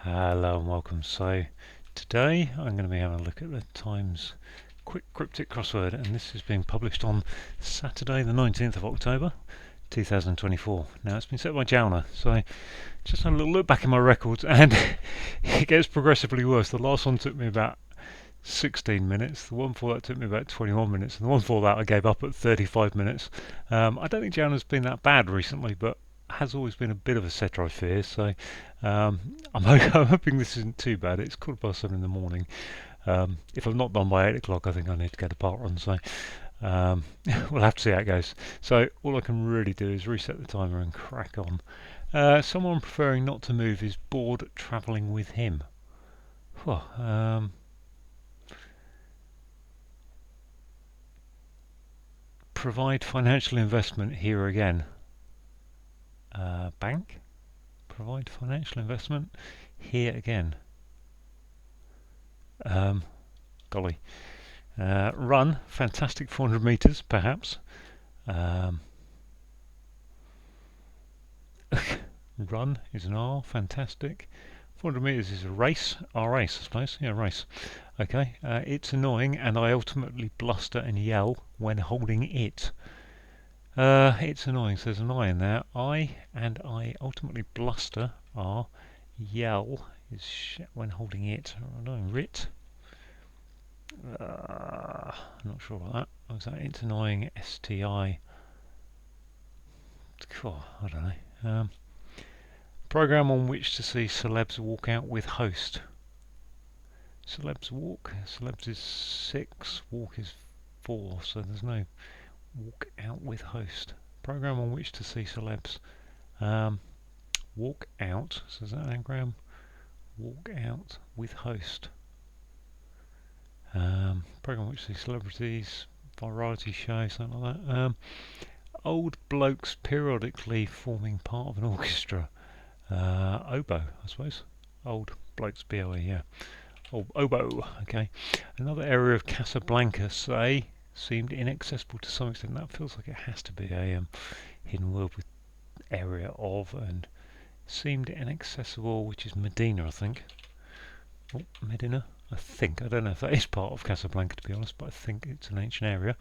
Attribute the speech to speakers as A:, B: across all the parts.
A: Hello and welcome. So today I'm going to be having a look at the Times quick cryptic crossword, and this is being published on Saturday the 19th of October 2024. Now it's been set by Jalna, so just had a little look back in my records and it gets progressively worse. The last one took me about 16 minutes, the one before that took me about 21 minutes, and the one before that I gave up at 35 minutes. I don't think Jalna's been that bad recently, but has always been a bit of a setter, I fear. So I'm hoping this isn't too bad. It's 7:15 in the morning. If I'm not done by 8 o'clock, I think I need to get a park run. So we'll have to see how it goes. So all I can really do is reset the timer and crack on. Someone preferring not to move is bored travelling with him. Provide financial investment here again. Bank? Provide financial investment here again. Golly. Run, fantastic 400 metres, perhaps. Run is an R, fantastic. 400 metres is a race, race, I suppose. Yeah, race. Okay, it's annoying, and I ultimately bluster and yell when holding it. It's annoying, so there's an I in there. I ultimately bluster, R. Yell is when holding it. Annoying, writ. I'm not sure about that. Was that it's annoying, STI? Cool, I don't know. Program on which to see celebs walk out with host. Celebs walk. Celebs is 6. Walk is 4. So there's no walk out with host. Program on which to see celebs. Walk out. So is that an anagram? Walk out with host. Program on which to see celebrities. Variety show, something like that. Old blokes periodically forming part of an orchestra. Oboe, I suppose. Old blokes, BOE, yeah. Oh, oboe, okay. Another area of Casablanca, say, seemed inaccessible to some extent. That feels like it has to be a hidden word with area of, and seemed inaccessible, which is Medina, I think. Oh, Medina, I think. I don't know if that is part of Casablanca, to be honest, but I think it's an ancient area.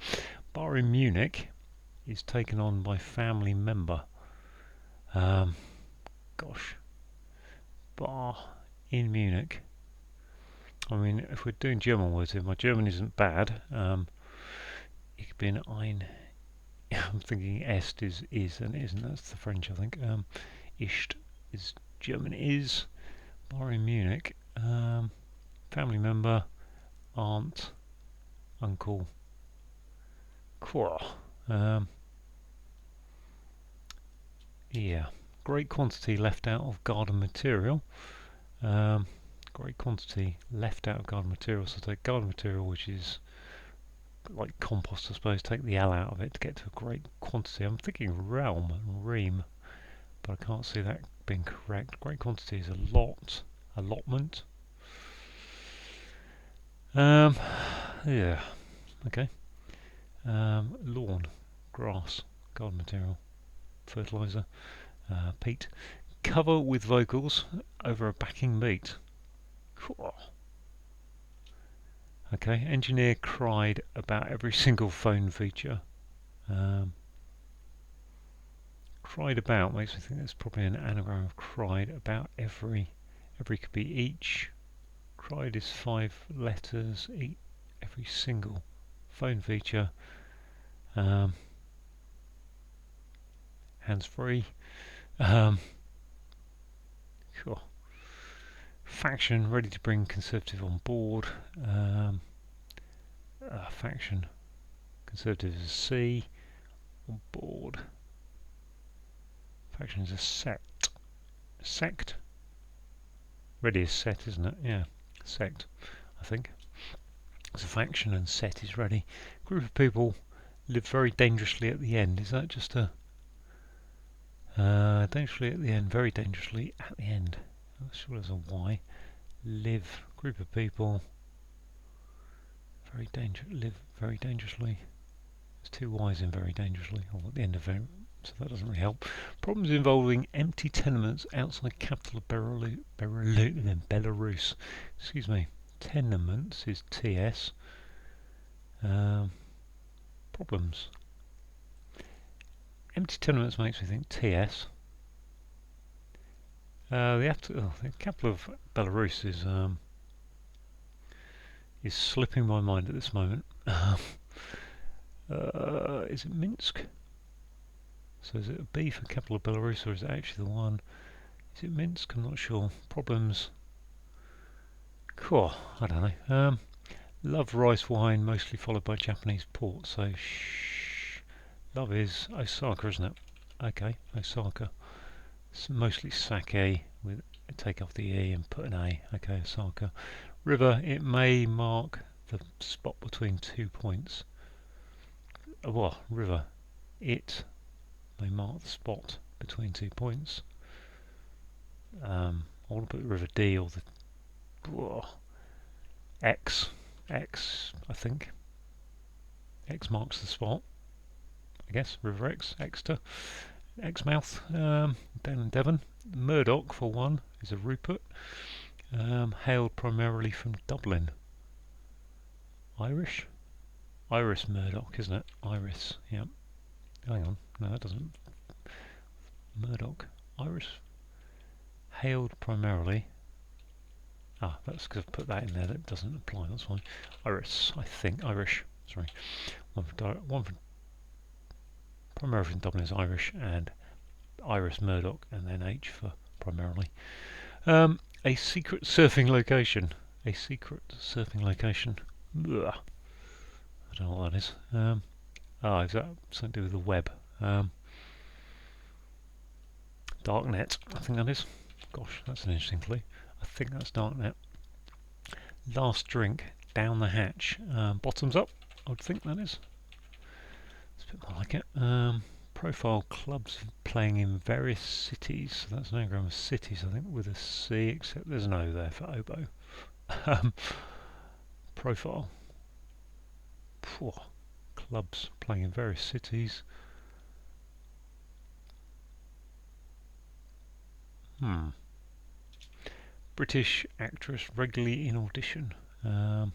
A: Bar in Munich is taken on by family member. Gosh. Bar in Munich. I mean, if we're doing German words here, my German isn't bad. It could be an ein. I'm thinking est is and isn't. That's the French, I think. Ischt is German is. Bar in Munich. Family member, aunt, uncle. Yeah. Great quantity left out of garden material. Great quantity left out of garden material. So take garden material, which is like compost, I suppose. Take the L out of it to get to a great quantity. I'm thinking realm and ream, but I can't see that being correct. Great quantity is a lot, allotment. Yeah, okay. Lawn, grass, garden material, fertilizer, peat. Cover with vocals over a backing beat. Cool. Okay, engineer cried about every single phone feature. Cried about makes me think that's probably an anagram of cried. About every could be each. Cried is 5 letters. Every single phone feature. Hands free. Cool. Faction ready to bring Conservative on board. Faction Conservative is a C. On board. Faction is a sect. Sect? Ready is set, isn't it? Yeah. Sect, I think. It's a faction and set is ready. Group of people live very dangerously at the end. Is that just a... dangerously at the end, very dangerously at the end. I'm sure there's a Y. Live, group of people, live very dangerously. There's 2 Y's in very dangerously, or at the end of very, so that doesn't really help. Problems involving empty tenements outside capital of Belarus. Excuse me. Tenements is TS. Problems. Empty tenements makes me think TS. The capital of Belarus is slipping my mind at this moment. Is it Minsk? So is it a B for capital of Belarus, or is it actually the one? Is it Minsk? I'm not sure. Problems. Cool. I don't know. Love rice wine, mostly followed by Japanese port. So love is Osaka, isn't it? Okay, Osaka. It's mostly sake with take off the E and put an A. Okay, Osaka. River. It may mark the spot between 2 points. River. It may mark the spot between 2 points. I want to put the river D or the X. X, I think. X marks the spot. I guess. River X. Exeter. Exmouth. Down in Devon. Murdoch, for one, is a Rupert. Hailed primarily from Dublin. Irish? Iris Murdoch, isn't it? Iris, yeah. Hang on. No, that doesn't. Murdoch. Iris. Hailed primarily. That's because I've put that in there. That doesn't apply. That's fine. Iris, I think. Irish. Sorry. One for primarily from Dublin is Irish, and Iris Murdoch, and then H for primarily. A secret surfing location. A secret surfing location. Ugh. I don't know what that is. Is that something to do with the web? Darknet, I think that is. Gosh, that's an interesting clue. I think that's Darknet. Last drink, down the hatch. Bottoms up, I would think that is. It's a bit more like it. Profile clubs playing in various cities. So that's an anagram of cities, I think, with a C, except there's an O there for oboe. Profile. Clubs playing in various cities. British actress regularly in audition. That's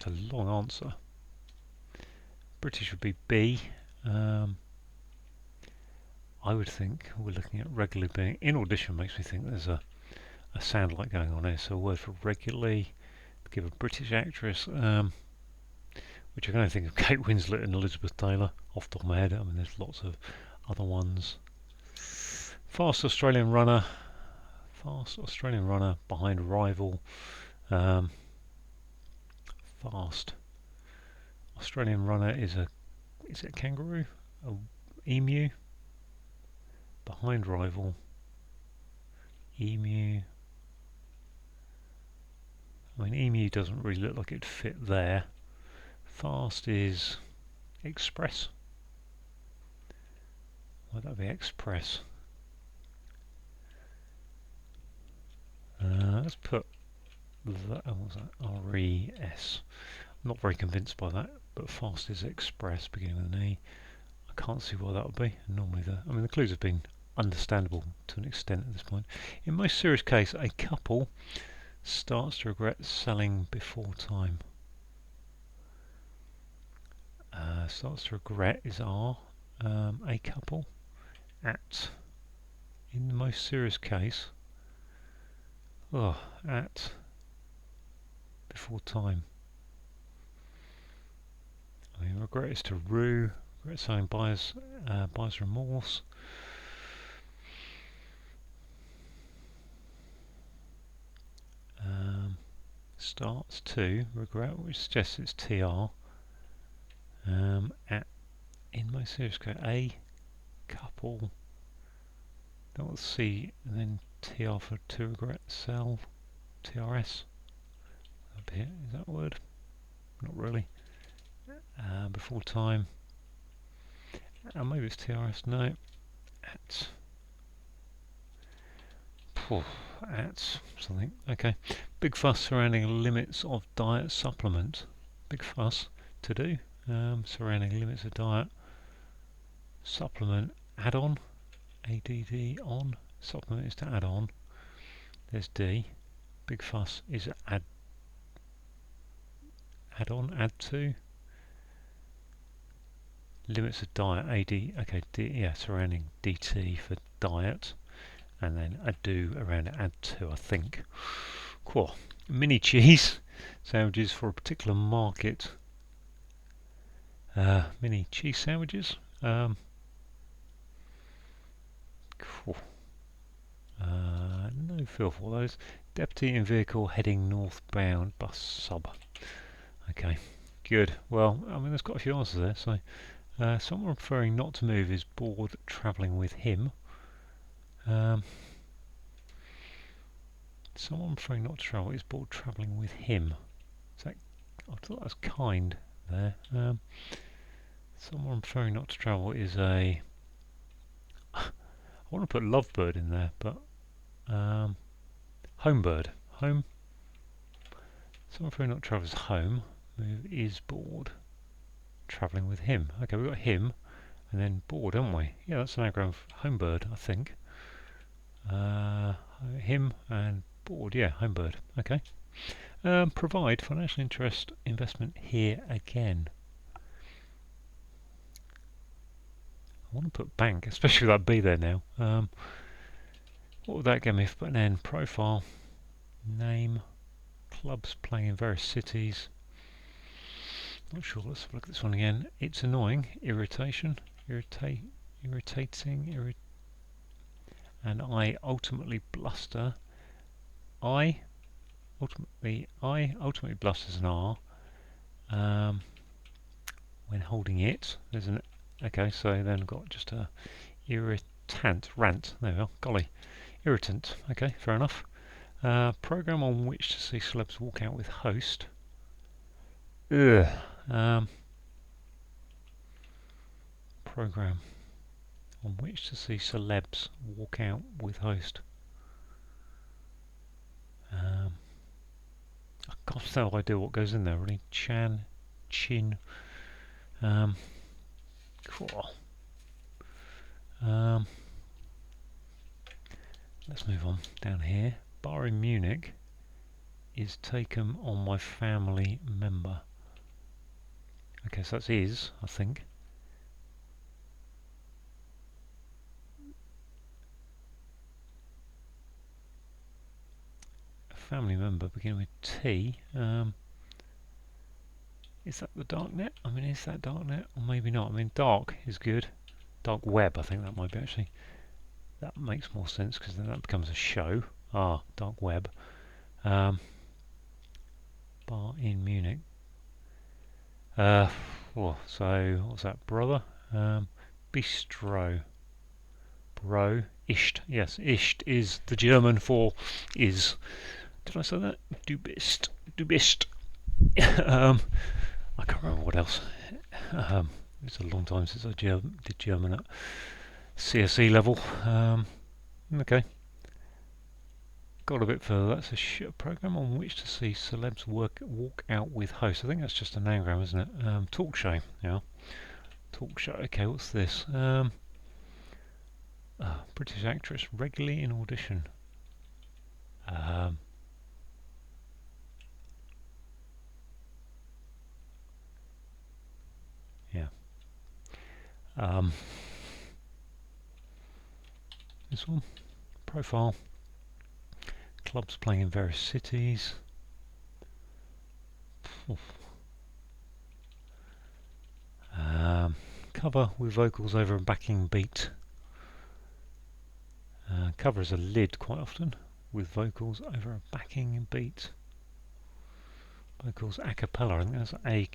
A: a long answer. British would be B. I would think we're looking at regularly being in audition. Makes me think there's a sound like going on here. So a word for regularly. Give a British actress, which I can only think of Kate Winslet and Elizabeth Taylor off the top of my head. I mean, there's lots of other ones. Fast Australian runner behind rival. Fast Australian runner is it a kangaroo? A emu? Behind rival. Emu. I mean, emu doesn't really look like it'd fit there. Fast is express. Why'd that be express? Let's put that. What's that? R-E-S. I'm not very convinced by that, but fast is express, beginning with an E. I can't see why that would be. Normally, the clues have been understandable to an extent at this point. In most serious case, a couple starts to regret selling before time. Starts to regret is R. A couple at. In the most serious case. At before time. I mean, regret is to rue. Regret selling buyer's remorse. Starts to regret, which suggests it's TR. At in most serious case, a couple. That will C, and then TR for to regret, sell, TRS. Up here, is that a word? Not really. Before time. Maybe it's TRS. No. At something. Okay. Big fuss surrounding limits of diet supplement. Big fuss to do. Surrounding limits of diet. Supplement add-on. ADD on. Supplement is to add on. There's D. Big fuss is add-on, add to. Limits of diet, AD, okay, D, yeah, surrounding DT for diet. And then a do around add to, I think. Cool. Mini cheese sandwiches for a particular market. Mini cheese sandwiches. Cool. No feel for those. Deputy in vehicle heading northbound bus sub. Okay, good. Well, I mean, there's quite a few answers there. So, someone preferring not to move is bored travelling with him. Someone preferring not to travel is bored travelling with him. Is that, I thought that was kind there. Someone preferring not to travel is a... I want to put lovebird in there, but... homebird. Home. Someone preferring not to travel is home. Move is bored travelling with him. Okay, we've got him, and then bored, haven't we? Yeah, that's an anagram of homebird, I think. Him and bored, yeah, homebird. Okay. Provide financial interest investment here again. I want to put bank, especially with that B there now. What would that get me if I put an N? Profile, name, clubs playing in various cities. Not sure, let's have a look at this one again. It's annoying, irritation, irritating, and I ultimately bluster. I ultimately blusters an R. When holding it, there's an okay. So then I've got just a rant. There we are. Golly, irritant. Okay, fair enough. Program on which to see celebs walk out with host. Ugh. Program on which to see celebs walk out with host. I can't no idea what goes in there really. Chin. Cool. Let's move on down here. Bar in Munich is taken on my family member. Okay, so that's is, I think. A family member beginning with T. Is that the darknet? I mean, is that darknet? Or maybe not. I mean, dark is good. Dark web, I think that might be actually. That makes more sense because then that becomes a show. Ah, dark web. Bar in Munich. So what's that? Brother. Bistro. Bro. Ischt. Yes, Ischt is the German for is. Did I say that? Du bist. Du bist. I can't remember what else. It's a long time since I did German at CSE level. Okay. Got a bit further. That's a program on which to see celebs walk out with hosts. I think that's just an anagram, isn't it? Talk show. Yeah. Talk show. Okay, what's this? British actress regularly in audition. Yeah. This one. Profile. Clubs playing in various cities. Cover with vocals over a backing beat. Cover is a lid quite often with vocals over a backing beat. Vocals a cappella, I think that's a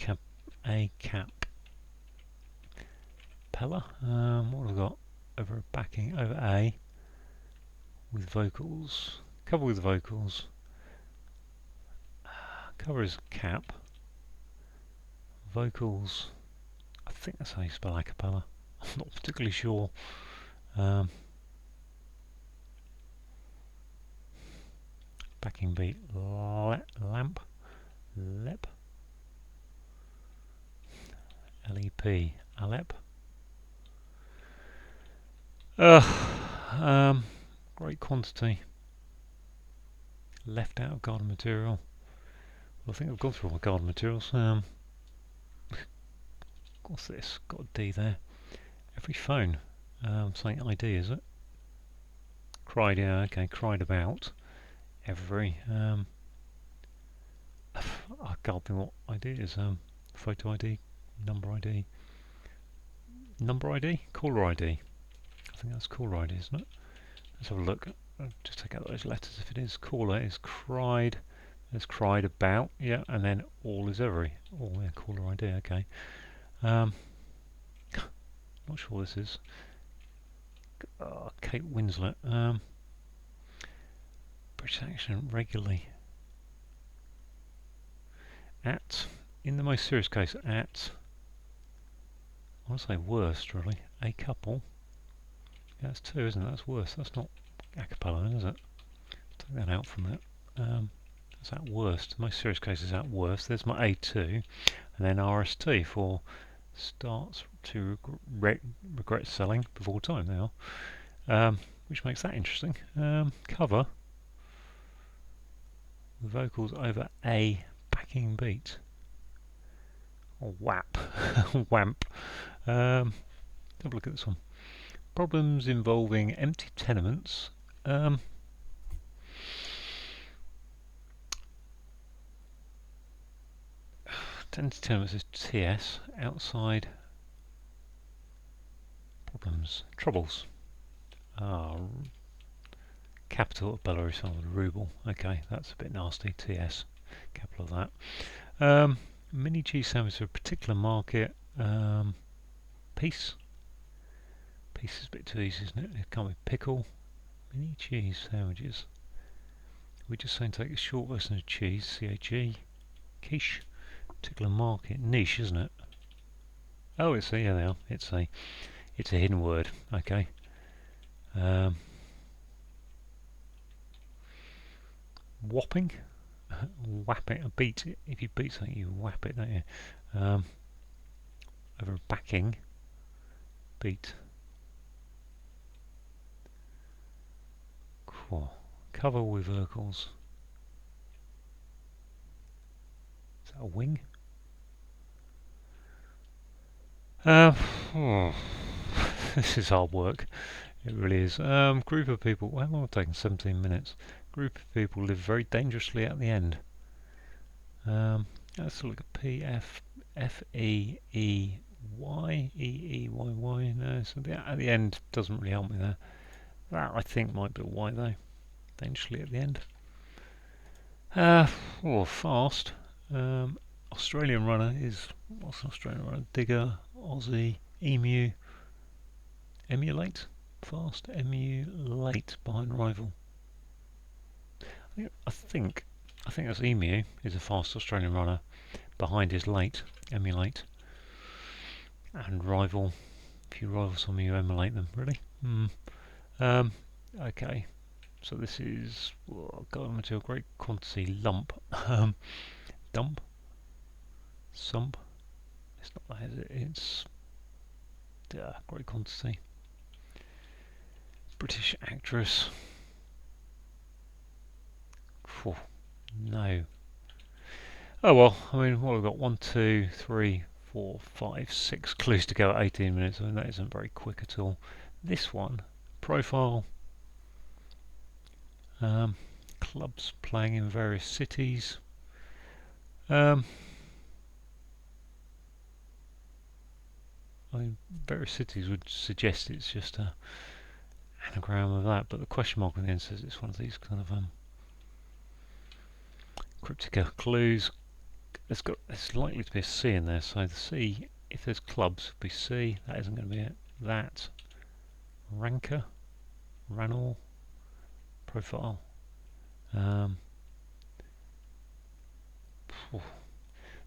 A: cappella. What have I got? Over a backing, over A with vocals. Cover with vocals. Cover is cap. Vocals, I think that's how you spell a cappella. I'm not particularly sure. Backing beat, lamp, lep. P. Alep. Great quantity. Left out of garden material. Well, I think I've gone through all my garden materials. What's this? Got a D there. Every phone. Something ID, is it? Cried, yeah, okay. Cried about. Every. I can't think what ID it is. Photo ID, number ID. Number ID? Caller ID. I think that's caller ID, isn't it? Let's have a look. I'll just take out those letters if it is. Caller is cried. There's cried about, yeah, and then all is every. Oh, yeah, caller ID, okay. Not sure what this is. Kate Winslet. British accent regularly. At, in the most serious case, at, I want to say worst, really. A couple. Yeah, that's two, isn't it? That's worst. That's not a cappella, is it? Take that out from it. That's at worst. The most serious case is at worst. There's my A2. And then RST for starts to regret selling before time now. Which makes that interesting. Cover. Vocals over A backing beat. Or WAP. WAMP. Have a look at this one. Problems involving empty tenements. Empty tenements is TS. Outside problems. Troubles. Capital of Belarus on the ruble. Okay, that's a bit nasty. TS. Capital of that. Mini cheese sandwiches for a particular market. Piece. Piece is a bit too easy, isn't it? It can't be pickle. Mini cheese sandwiches. We're just saying take a short version of cheese. CHE. Quiche. Particular market. Niche, isn't it? Oh, it's a, yeah, they are. It's a hidden word. Okay. Whopping. Whap it. A beat. If you beat something, you whap it, don't you? Over backing. Beat. Cool. Cover with vocals. Is that a wing? This is hard work. It really is. Group of people. Well, I'm taking 17 minutes. Group of people live very dangerously at the end. Let's look at P F F E E Y E E Y Y. No, so at the end doesn't really help me there. That I think might be a Y though. Dangerously at the end. Fast. Australian runner is what's an Australian runner? Digger, Aussie, emu. Emulate. Fast. Emulate behind rival. I think that's emu is a fast Australian runner. Behind is late. Emulate. And rival. If you rival someone, you emulate them. Really? Okay. So this is garden material, great quantity, lump, dump, sump. It's not that, is it? It's great quantity. British actress. No. Oh well. I mean, what have we got? 1, 2, 3, 4, 5, 6 clues to go at 18 minutes. I mean, that isn't very quick at all. This one, profile. Clubs playing in various cities. I mean, various cities would suggest it's just a anagram of that, but the question mark on the end says it's one of these kind of cryptic clues. There's likely to be a C in there, so the C, if there's clubs, would be C. That isn't going to be it. That. Ranker. Ranor. Profile.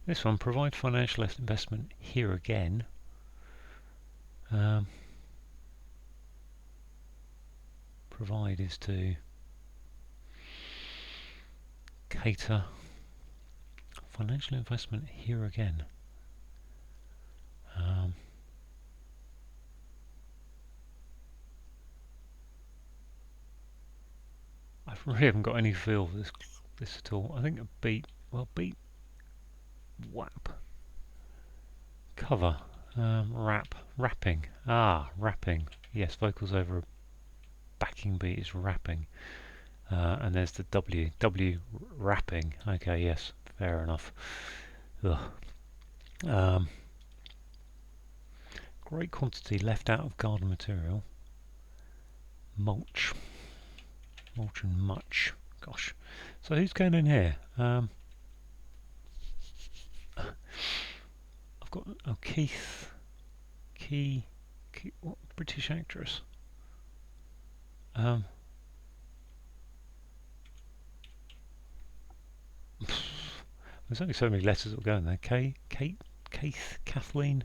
A: This one, provide financial investment here again. Provide is to cater. Financial investment here again. really haven't got any feel for this at all. I think a beat, well, beat, whap, cover, rapping. Rapping. Yes, vocals over a backing beat is rapping. And there's the W rapping. Okay, yes, fair enough. Ugh. Great quantity left out of garden material. Mulch and much. Gosh. So who's going in here? I've got Keith. What, British actress. There's only so many letters that will go in there. Kate, Kathleen.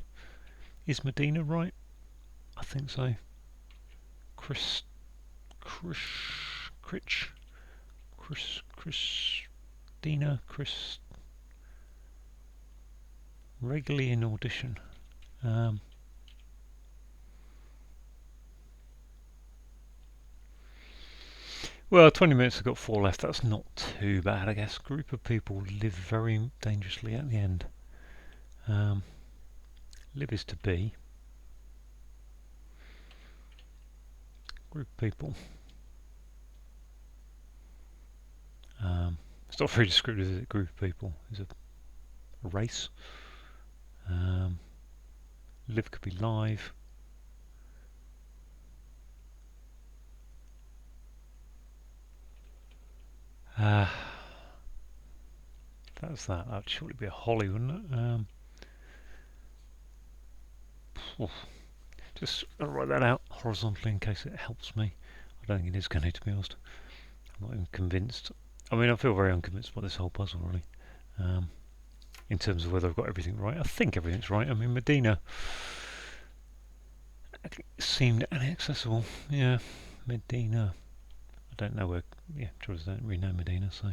A: Is Medina right? I think so. Christina, regularly in audition. Well, 20 minutes, I've got 4 left. That's not too bad, I guess. Group of people live very dangerously at the end. Live is to be. Group of people. It's not very descriptive, is it? Group of people is a race. Live could be live. That's that. That'd surely be a holly, wouldn't it? Just write that out horizontally in case it helps me. I don't think it is going to be honest. I'm not even convinced. I mean, I feel very unconvinced by this whole puzzle, really. In terms of whether I've got everything right. I think everything's right. I mean, Medina seemed inaccessible. Yeah, Medina. I don't know where. Yeah, tourists don't really know Medina, so.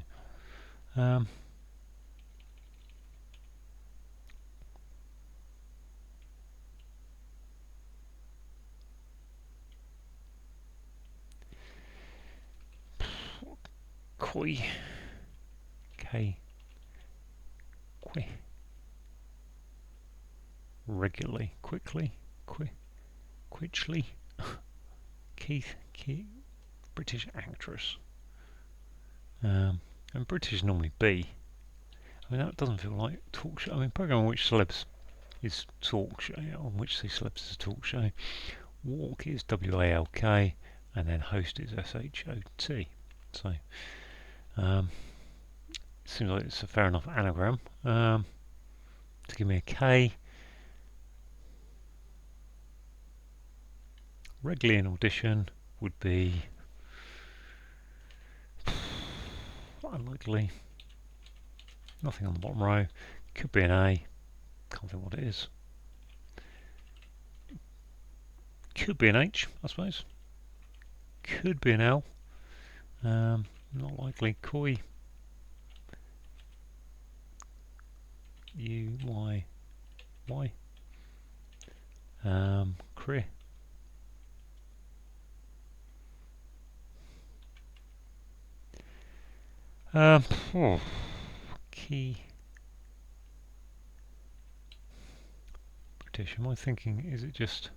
A: Koi. K. Qui. Regularly. Quickly. Quitchly. Keith. British actress. And British normally B. I mean, that doesn't feel like talk show. I mean, program on which celebs is talk show, on which the celebs is a talk show. Walk is WALK, and then host is SHOT. So, seems like it's a fair enough anagram. To give me a K. Regularly in audition would be unlikely. Nothing on the bottom row. Could be an A. Can't think what it is. Could be an H, I suppose. Could be an L. Not likely. Koi. U-Y. Y. Cri. Key. British. Am I thinking, is it just...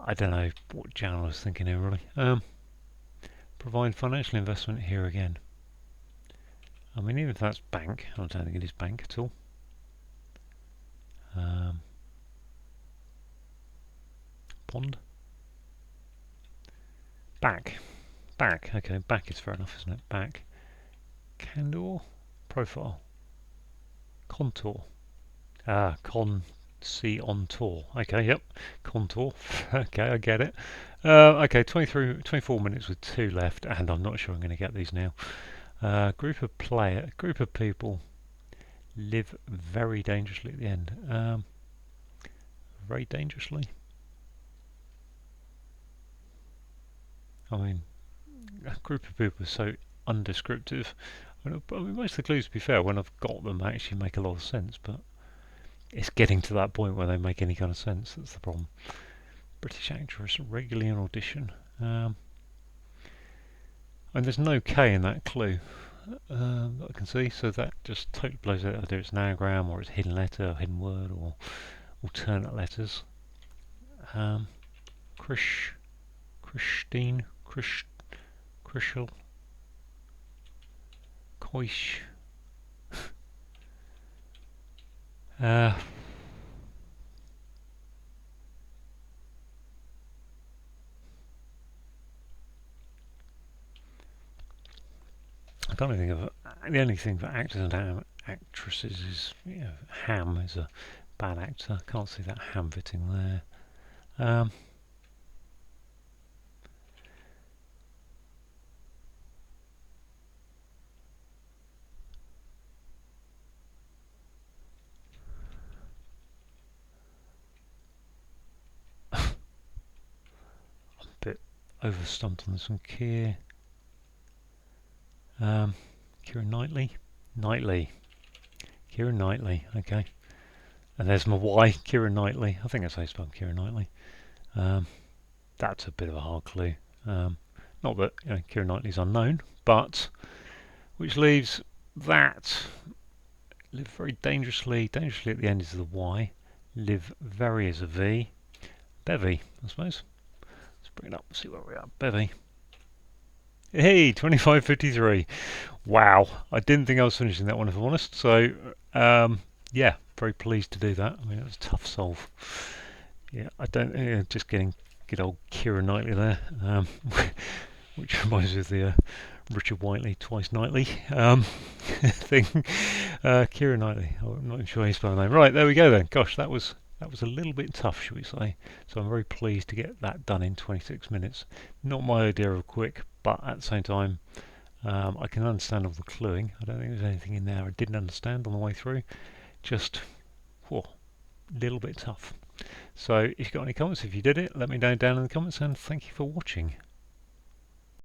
A: I don't know what Jalna was thinking here, really. Provide financial investment here again. I mean, even if that's bank, I don't think it is bank at all. Bond. Back. Okay, back is fair enough, isn't it? Back. Candor. Profile. Contour. See on tour. Okay, yep. Contour. Okay, I get it. Okay, 24 minutes with 2 left, and I'm not sure I'm going to get these now. Group of people live very dangerously at the end. Very dangerously. I mean, a group of people is so undescriptive. I mean, most of the clues, to be fair, when I've got them, actually make a lot of sense, but it's getting to that point where they make any kind of sense. That's the problem. British actress regularly on audition. And there's no K in that clue that I can see, so that just totally blows out whether it's an anagram or it's a hidden letter or hidden word or alternate letters. Christine, Chrishel, Koish. I can't even think of the only thing for actors and actresses is, Ham is a bad actor. Can't see that Ham fitting there. I'm a bit overstumped on this one. Keira Knightley. Keira Knightley, okay. And there's my Y, Keira Knightley. I think that's how you spell Keira Knightley. That's a bit of a hard clue. Not that Keira Knightley's unknown, but which leaves that live very dangerously. Dangerously at the end is the Y. Live very is a V. Bevy, I suppose. Let's bring it up and see where we are. Bevy. Hey, 25.53. Wow, I didn't think I was finishing that one, if I'm honest. So, yeah, very pleased to do that. I mean, it was a tough solve. Yeah, I don't. Just getting good old Keira Knightley there, which reminds me of the Richard Whiteley twice nightly thing. Keira Knightley. I'm not sure how you spell her name. Right, there we go then. Gosh, that was a little bit tough, should we say? So I'm very pleased to get that done in 26 minutes. Not my idea of quick, but at the same time, I can understand all the cluing. I don't think there's anything in there I didn't understand on the way through. Just, a little bit tough. So if you've got any comments, if you did it, let me know down in the comments, and thank you for watching.